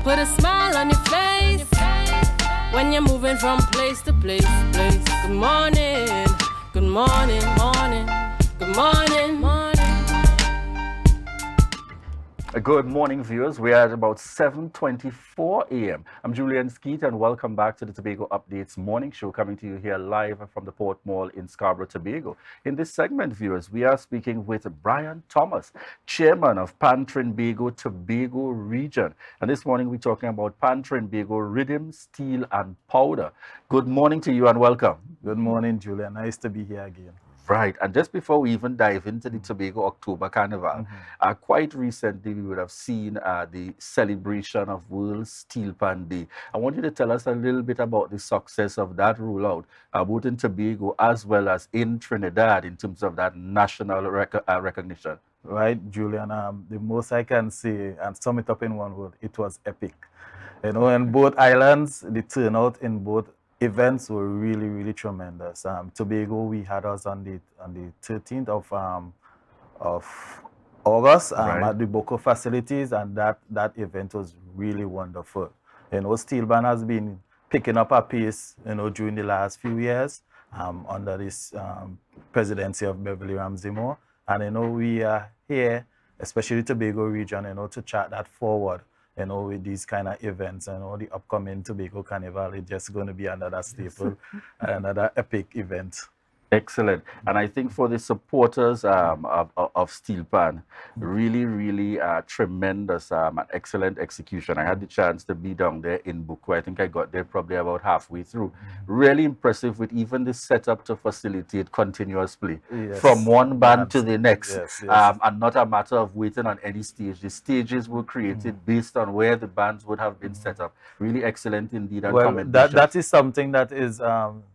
Put a smile on your face when you're moving from place to place. Good morning, good morning, morning, good morning, morning. Good morning, viewers. We are at about 7:24 a.m. I'm Julien Skeete, and welcome back to the Tobago Updates morning show, coming to you here live from the Port Mall in Scarborough, Tobago. In this segment, viewers, we are speaking with Brian Thomas, chairman of Pantrinbago Tobago region. And this morning, we're talking about Pantrinbago rhythm, steel, and powder. Good morning to you and welcome. Good morning, Julian. Nice to be here again. Right, and just before we even dive into the Tobago October Carnival, quite recently we would have seen the celebration of World Steel Pan Day. I want you to tell us a little bit about the success of that rollout, both in Tobago as well as in Trinidad, in terms of that national recognition. Right, Julian. The most I can say, and sum it up in one word, it was epic. You know, in both islands, the turnout in both events were really, really tremendous. Tobago, we had us on the 13th of August at the Boko facilities, and that event was really wonderful. You know, Steel Band has been picking up a pace, you know, during the last few years under this presidency of Beverly Ramsey Moore, and you know, we are here, especially the Tobago region, you know, to chart that forward. You know, with these kind of events, and the upcoming Tobago Carnival is just going to be another staple, another epic event. Excellent. And I think for the supporters of Steel Pan, really, really tremendous and excellent execution. I had the chance to be down there in Buku. I think I got there probably about halfway through. Really impressive with even the setup to facilitate continuous play from one band to the next. And not a matter of waiting on any stage. The stages were created based on where the bands would have been set up. Really excellent indeed. And well, that is something that is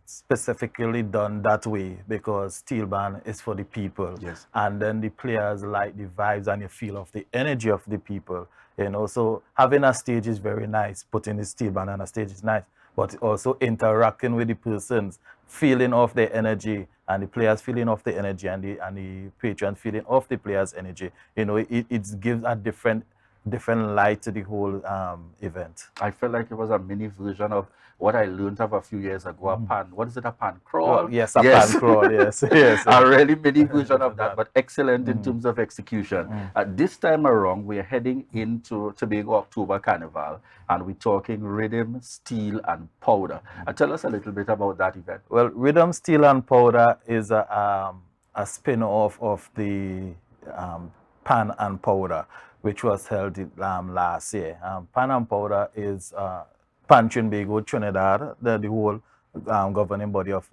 specifically done that way, because Steel Band is for the people, and then the players like the vibes and the feel of the energy of the people. You know, so having a stage is very nice. Putting the Steel Band on a stage is nice, but also interacting with the persons, feeling off their energy, and the players feeling off the energy, and the patrons feeling off the players' energy. You know, it gives a different light to the whole event. I felt like it was a mini version of what I learned of a few years ago, a pan. What is it, a pan crawl? Well, yes, a pan crawl, yes. A really mini version of that, but excellent in terms of execution. This time around, we are heading into Tobago October Carnival, and we're talking rhythm, steel, and powder. Tell us a little bit about that event. Well, rhythm, steel, and powder is a spin-off of the pan and powder, which was held last year. Pan and powder is Pantrinbago, Trinidad, the whole governing body of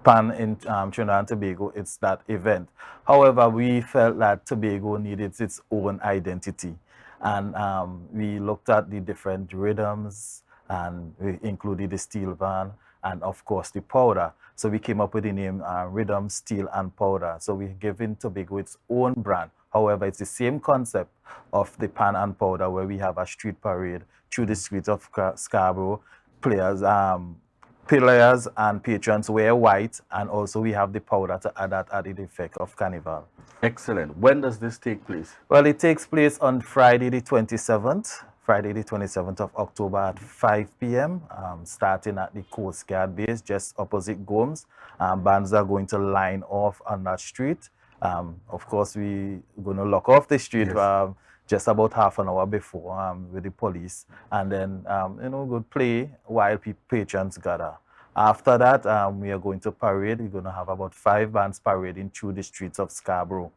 Pan in Trinidad and Tobago. It's that event. However, we felt that Tobago needed its own identity, and we looked at the different rhythms, and we included the steel band and of course the powder. So we came up with the name Rhythm, Steel, and Powder. So we're giving Tobago its own brand. However, it's the same concept of the pan and powder, where we have a street parade through the streets of Scarborough. Players and patrons wear white, and also we have the powder to add that added effect of carnival. Excellent. When does this take place? Well, it takes place on Friday the 27th. Friday the 27th of October at 5 p.m., starting at the Coast Guard base just opposite Gomes. Bands are going to line off on that street. Of course, we're going to lock off the street just about half an hour before with the police, and then go play while patrons gather. After that, we are going to parade. We're going to have about 5 bands parading through the streets of Scarborough.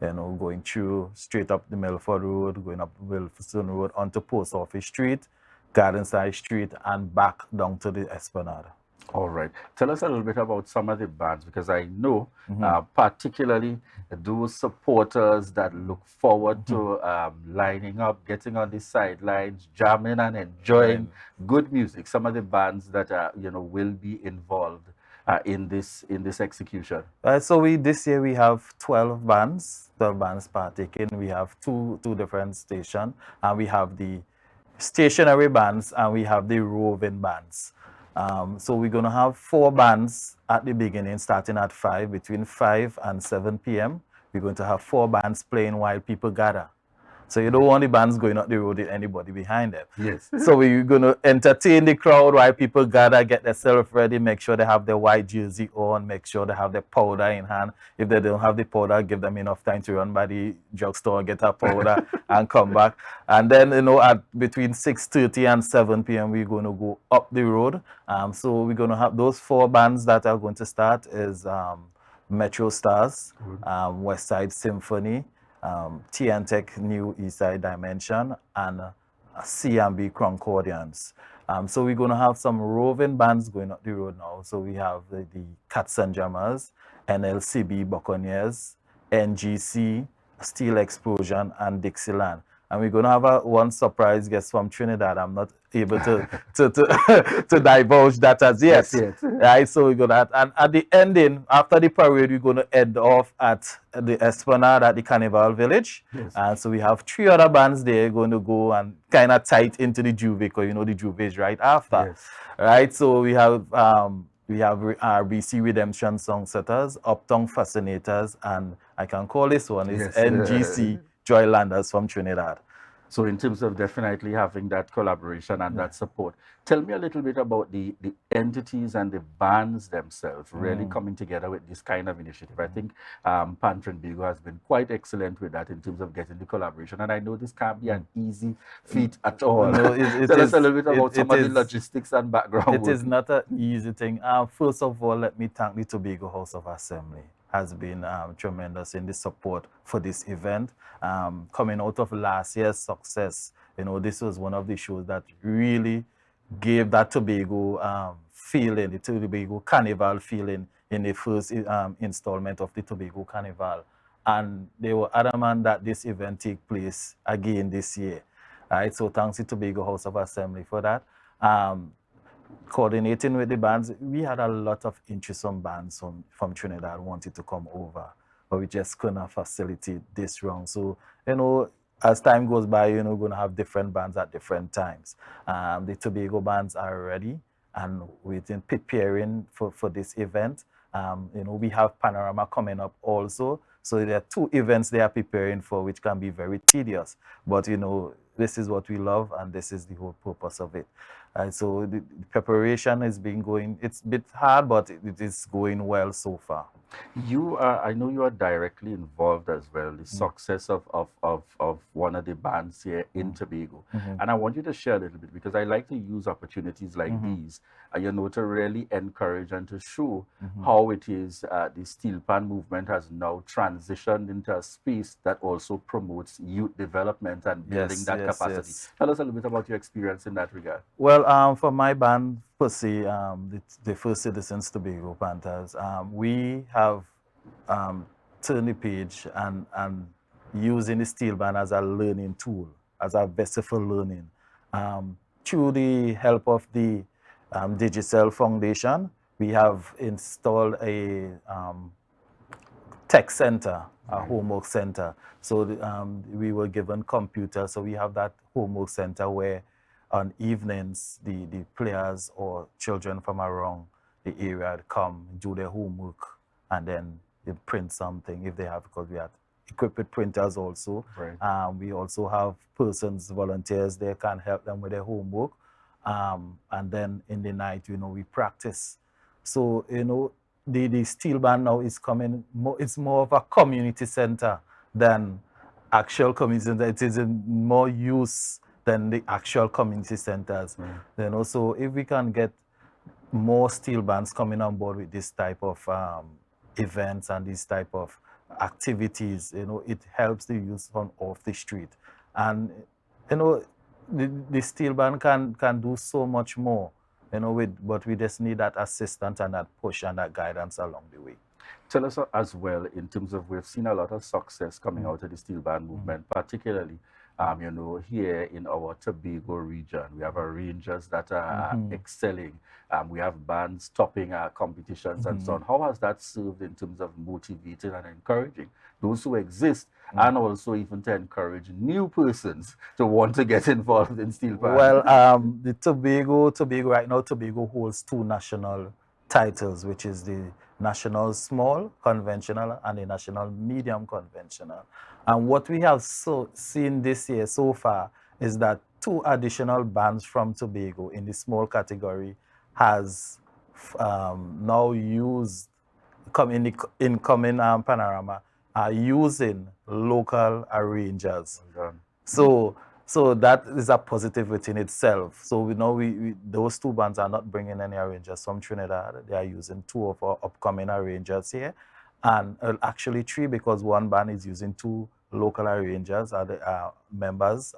Going through straight up the Milford Road, going up Wilson Road onto Post Office Street, Gardenside Street, and back down to the Esplanade. All right. Tell us a little bit about some of the bands, because I know particularly those supporters that look forward to lining up, getting on the sidelines, jamming and enjoying good music. Some of the bands that will be involved in this execution. So this year we have 12 bands partaking. We have two different stations, and we have the stationary bands and we have the roving bands. So we're going to have 4 bands at the beginning, starting at 5, between 5 and 7 p.m. We're going to have 4 bands playing while people gather. So you don't want the bands going up the road with anybody behind them. Yes. So we're going to entertain the crowd while people gather, get themselves ready, make sure they have their white jersey on, make sure they have their powder in hand. If they don't have the powder, give them enough time to run by the drugstore, get a powder and come back. And then, at between 6:30 and 7 p.m., we're going to go up the road. So we're going to have those 4 bands that are going to start is Metro Stars, West Side Symphony, Tech New East Side Dimension, and C&B Concordians. So we're going to have some roving bands going up the road now. So we have the Cats and Jammers, NLCB Buccaneers, NGC, Steel Explosion, and Dixieland. And we're going to have one surprise guest from Trinidad. I'm not able to to divulge that as yet. Yes. Right, so we're going to, and at the ending, after the parade, we're going to end off at the Esplanade at the Carnival Village. Yes. And so we have 3 other bands there going to go and kind of tight into the Juve, because the Juve is right after. Yes. Right, so we have RBC Redemption Songsetters, Uptown Fascinators, and I can call this one is Yes. NGC Joylanders from Trinidad. So in terms of definitely having that collaboration and that support, tell me a little bit about the entities and the bands themselves really coming together with this kind of initiative. I think Pantrinbago has been quite excellent with that in terms of getting the collaboration. And I know this can't be an easy feat at all. No, tell us a little bit about some of the logistics and background. It is not an easy thing. First of all, let me thank the Tobago House of Assembly. Has been tremendous in the support for this event. Coming out of last year's success, this was one of the shows that really gave that Tobago feeling, the Tobago Carnival feeling in the first installment of the Tobago Carnival. And they were adamant that this event take place again this year. Right? So thanks to Tobago House of Assembly for that. Coordinating with the bands, we had a lot of interesting bands from Trinidad wanted to come over, but we just couldn't facilitate this round. So, as time goes by, we're going to have different bands at different times. The Tobago bands are ready and we've been preparing for this event. We have Panorama coming up also. So there are 2 events they are preparing for, which can be very tedious. But, this is what we love and this is the whole purpose of it. So the preparation has been going, it's a bit hard, but it is going well so far. I know you are directly involved as well, the success of one of the bands here in Tobago. And I want you to share a little bit, because I like to use opportunities like these, to really encourage and to show how it is the steel pan movement has now transitioned into a space that also promotes youth development and building that capacity. Yes. Tell us a little bit about your experience in that regard. Well, for my band, per se, the First Citizens Tobago Panthers, we have turned the page and using the steel band as a learning tool, as a vessel for learning. Through the help of the Digital Foundation, we have installed a tech center, a homework center. So we were given computers, so we have that homework center where on evenings the players or children from around the area come do their homework and then they print something if they have, because we have equipped with printers also. Right. We also have volunteers there can help them with their homework. And then in the night, we practice. So, the steel band now is coming, it's more of a community center than actual community center. It is in more use than the actual community centers. Then also, if we can get more steel bands coming on board with this type of events and this type of activities, it helps the youth on off the street. And, the steel band can do so much more, but we just need that assistance and that push and that guidance along the way. Tell us as well, in terms of, we've seen a lot of success coming out of the steel band movement, particularly here in our Tobago region. We have our rangers that are excelling. We have bands topping our competitions and so on. How has that served in terms of motivating and encouraging those who exist, and also even to encourage new persons to want to get involved in steel band? Well, the Tobago right now, Tobago holds 2 national titles, which is the National Small Conventional and the National Medium Conventional. And what we have seen this year so far is that 2 additional bands from Tobago in the small category has now used in the incoming panorama are using local arrangers. Well done. So that is a positive within itself. So we know we those 2 bands are not bringing any arrangers from Trinidad. They are using 2 of our upcoming arrangers here, and actually 3 because 1 band is using 2 local arrangers are the members.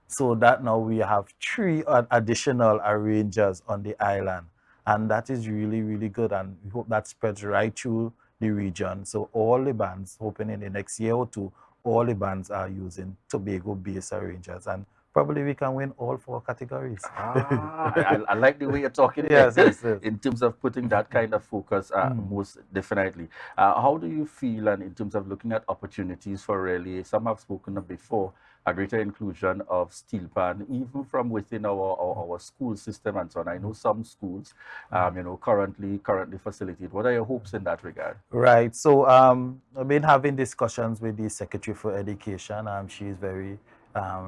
So that now we have 3 additional arrangers on the island, and that is really, really good, and we hope that spreads right through the region. So all the bands, hoping in the next year or 2, all the bands are using Tobago-based arrangers, and probably we can win all 4 categories. I like the way you're talking Yes, there yes, yes. in terms of putting that kind of focus most definitely. How do you feel, and in terms of looking at opportunities for really, some have spoken of before, a greater inclusion of steel pan, even from within our school system and so on. I know some schools, currently facilitate. What are your hopes in that regard? Right. So I've been having discussions with the Secretary for Education. She is very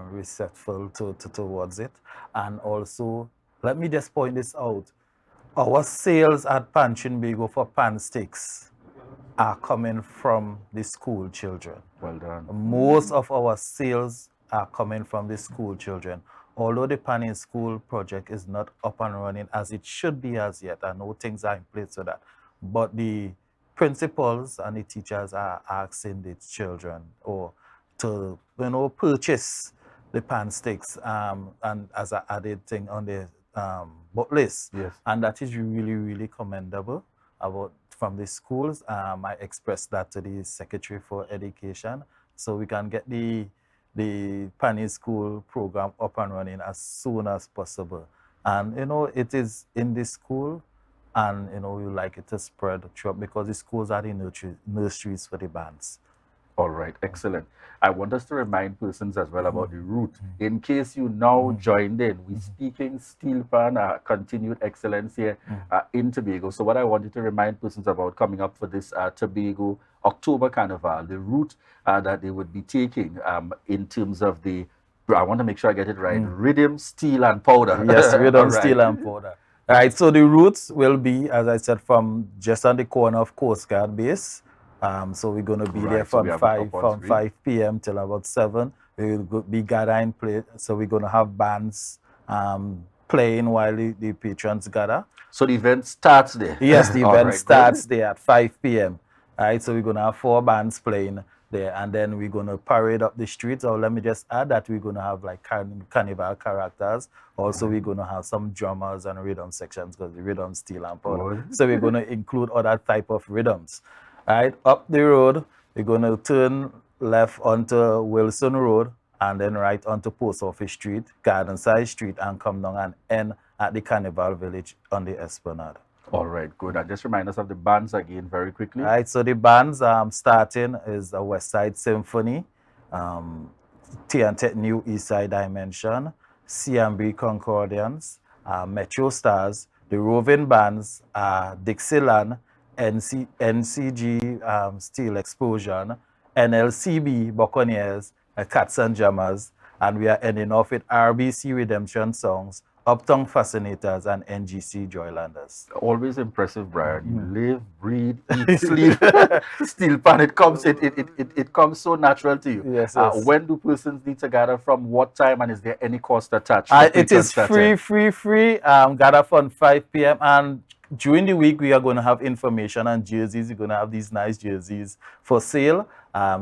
receptive towards it. And also, let me just point this out. Our sales at Pantrinbago for pan sticks are coming from the school children. Well done. Most of our sales are coming from the school children. Although the Pan in School project is not up and running as it should be as yet, I know things are in place for that, but the principals and the teachers are asking the children to purchase the pan sticks and as an added thing on the book list. Yes. And that is really, really commendable from the schools. I expressed that to the Secretary for Education so we can get the Pan School program up and running as soon as possible. And it is in the school, and we like it to spread throughout because the schools are the nurseries for the bands. All right, excellent. I want us to remind persons as well about the route. In case you now joined in, we're speaking steel pan, continued excellence here in Tobago. So what I wanted to remind persons about coming up for this Tobago October Carnival, the route that they would be taking in terms of the, I want to make sure I get it right, rhythm, steel, and powder. Yes, rhythm, right. steel, and powder. All right, so the routes will be, as I said, from just on the corner of Coast Guard Base. So we're going to be there from 5 p.m. till about 7. We will be gathering play. So we're going to have bands playing while the patrons gather. So the event starts there? Yes, the event starts there at 5 p.m. All right, so we're going to have 4 bands playing there, and then we're going to parade up the streets. Or let me just add that we're going to have like carnival characters. Also, we're going to have some drummers and rhythm sections because the rhythm, steel, and powder. So we're going to include other type of rhythms. Right, up the road, we're going to turn left onto Wilson Road and then right onto Post Office Street, Gardenside Street, and come down and end at the Carnival Village on the Esplanade. All right, good. And just remind us of the bands again very quickly. Right, so the bands starting is the West Side Symphony, T&T New East Side Dimension, CMB Concordians, Metro Stars, the Roving Bands, Dixieland, NCG Steel Explosion, NLCB Buccaneers, Cats and Jammers, and we are ending off with RBC Redemption Songs, Uptown Fascinators, and NGC Joylanders. Always impressive, Brian. You live, breathe, eat, sleep, steel pan. It comes so natural to you. Yes, yes. When do persons need to gather? From what time? And is there any cost attached? It is free. Gather from 5 p.m. and during the week, we are going to have information on jerseys. We're going to have these nice jerseys for sale.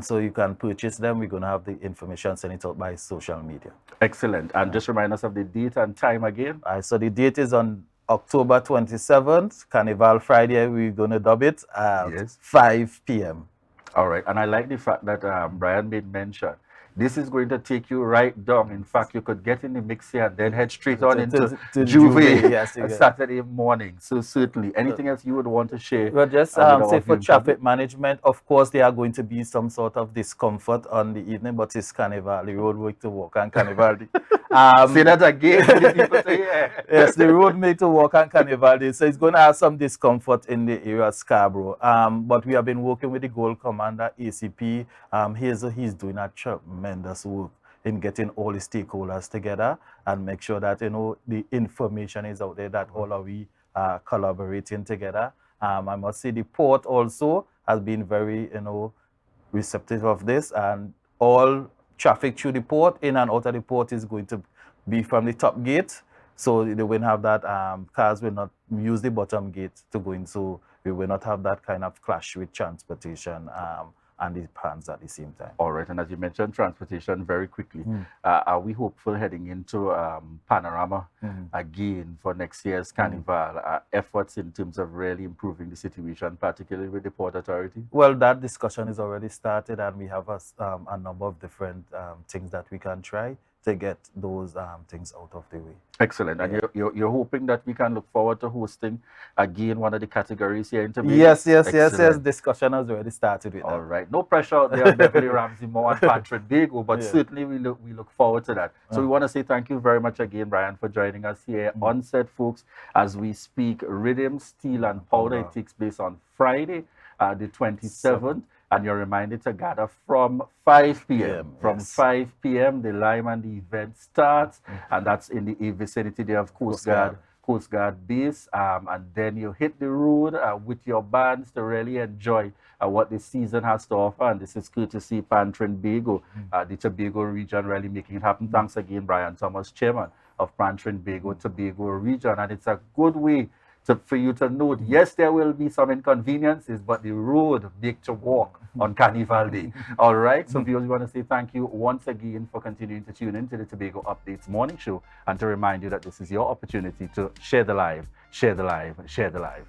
So you can purchase them. We're going to have the information sent it out by social media. Excellent. And just remind us of the date and time again. So the date is on October 27th, Carnival Friday. We're going to dub it at 5 p.m. All right. And I like the fact that Brian made mention. This is going to take you right down. In fact, you could get in the mix here and then head straight on into Juve yes, Saturday morning. So certainly, anything else you would want to share? Well, just say for traffic management, of course, there are going to be some sort of discomfort on the evening, but it's Carnival, the road work to walk, and Carnival, Say that again for the people to hear. Yes, the road made to walk on Carnival Day, so it's going to have some discomfort in the area of Scarborough. But we have been working with the Gold Commander, ACP. He's doing a tremendous work in getting all the stakeholders together and make sure that, you know, the information is out there, that all of we are collaborating together. I must say the port also has been very, you know, receptive of this, and all traffic through the port, in and out of the port, is going to be from the top gate. So they will have that, cars will not use the bottom gate to go in, so we will not have that kind of clash with transportation and the plans at the same time. All right, and as you mentioned, transportation very quickly. Are we hopeful heading into Panorama again for next year's Carnival? Efforts in terms of really improving the situation, particularly with the Port Authority? Well, that discussion is already started, and we have a number of different things that we can try to get those things out of the way. Excellent. And you're hoping that we can look forward to hosting again one of the categories here in Tobago? Yes. Discussion has already started with that. All right. No pressure out there on Beverly Ramsey Moore and Pantrinbago, but certainly we look forward to that. So we want to say thank you very much again, Brian, for joining us here on set, folks, as we speak Rhythm, Steel, and Powder. It takes place on Friday, the 27th. And you're reminded to gather from 5 p.m. From 5 p.m., the Lime and the event starts, and that's in the vicinity there of Coast Guard Base. And then you hit the road with your bands to really enjoy what the season has to offer. And this is courtesy Pantrinbago, the Tobago region, really making it happen. Thanks again, Brian Thomas, chairman of Pantrinbago, Tobago region. And it's a good way for you to note, yes, there will be some inconveniences, but the road make to walk on Carnival Day. All right. So viewers, we want to say thank you once again for continuing to tune into the Tobago Updates morning show, and to remind you that this is your opportunity to share the live, share the live, share the live.